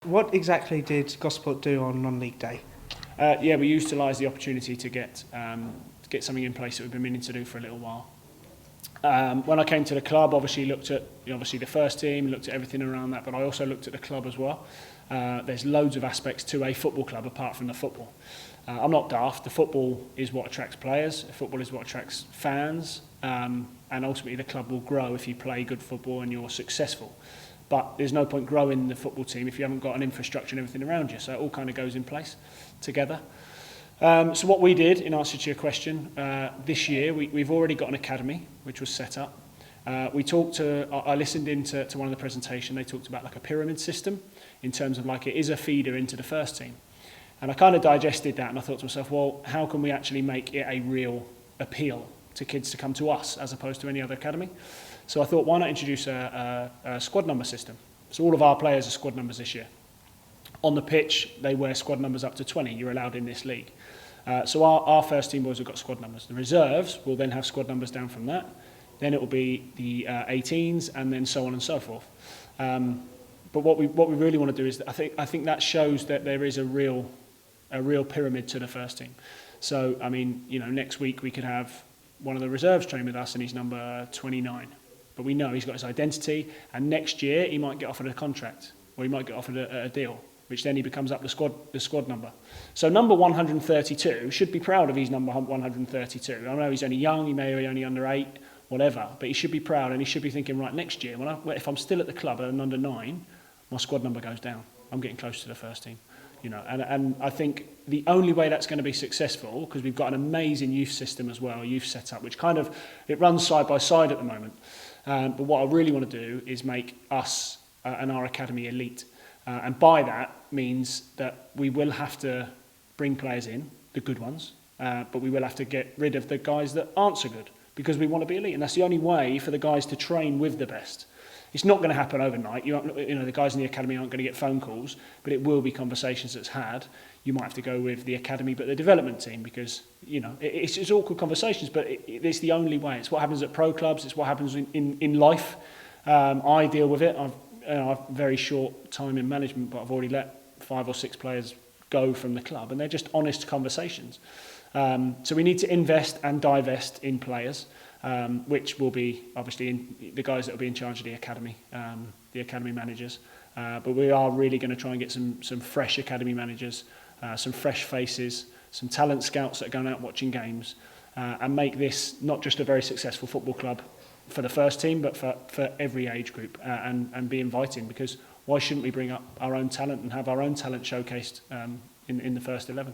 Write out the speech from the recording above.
What exactly did Gosport do on non-league day? Yeah, we utilised the opportunity to get something in place that we've been meaning to do for a little while. When I came to the club, obviously looked at the first team, looked at everything around that, but I also looked at the club as well. There's loads of aspects to a football club apart from the football. I'm not daft. The football is what attracts players. The football is what attracts fans, and ultimately the club will grow if you play good football and you're successful. But there's no point growing the football team if you haven't got an infrastructure and everything around you. So it all kind of goes in place together. So what we did, in answer to your question, this year we've already got an academy which was set up. I listened into one of the presentation. They talked about like a pyramid system in terms of like it is a feeder into the first team. And I kind of digested that and I thought to myself, well, how can we actually make it a real appeal to kids to come to us as opposed to any other academy? So I thought, why not introduce a squad number system? So all of our players are squad numbers this year. On the pitch, they wear squad numbers up to 20. You're allowed in this league. So our first team boys have got squad numbers. The reserves will then have squad numbers down from that. Then it will be the 18s and then so on and so forth. But what we really want to do is, I think that shows that there is a real pyramid to the first team. So, I mean, next week we could have one of the reserves train with us and he's number 29. But we know he's got his identity, and next year he might get offered a contract, or he might get offered a deal, which then he becomes up the squad number. So number 132 should be proud of his number 132. I know he's only young, he may be only under 8, whatever, but he should be proud and he should be thinking, right, next year, if I'm still at the club and under 9, my squad number goes down. I'm getting close to the first team. And I think the only way that's going to be successful, because we've got an amazing youth system as well, youth setup, which it runs side by side at the moment. But what I really want to do is make us and our academy elite. And by that means that we will have to bring players in, the good ones, but we will have to get rid of the guys that aren't so good, because we want to be elite. And that's the only way for the guys to train with the best. It's not going to happen overnight. The guys in the academy aren't going to get phone calls, but it will be conversations that's had. You might have to go with the academy, but the development team, because it's awkward conversations, but it's the only way. It's what happens at pro clubs. It's what happens in life. I deal with it. I've very short time in management, but I've already let 5 or 6 players go from the club, and they're just honest conversations. So we need to invest and divest in players. Which will be obviously the guys that will be in charge of the academy managers. But we are really going to try and get some fresh academy managers, some fresh faces, some talent scouts that are going out watching games, and make this not just a very successful football club for the first team, but for every age group, and be inviting, because why shouldn't we bring up our own talent and have our own talent showcased in the first 11?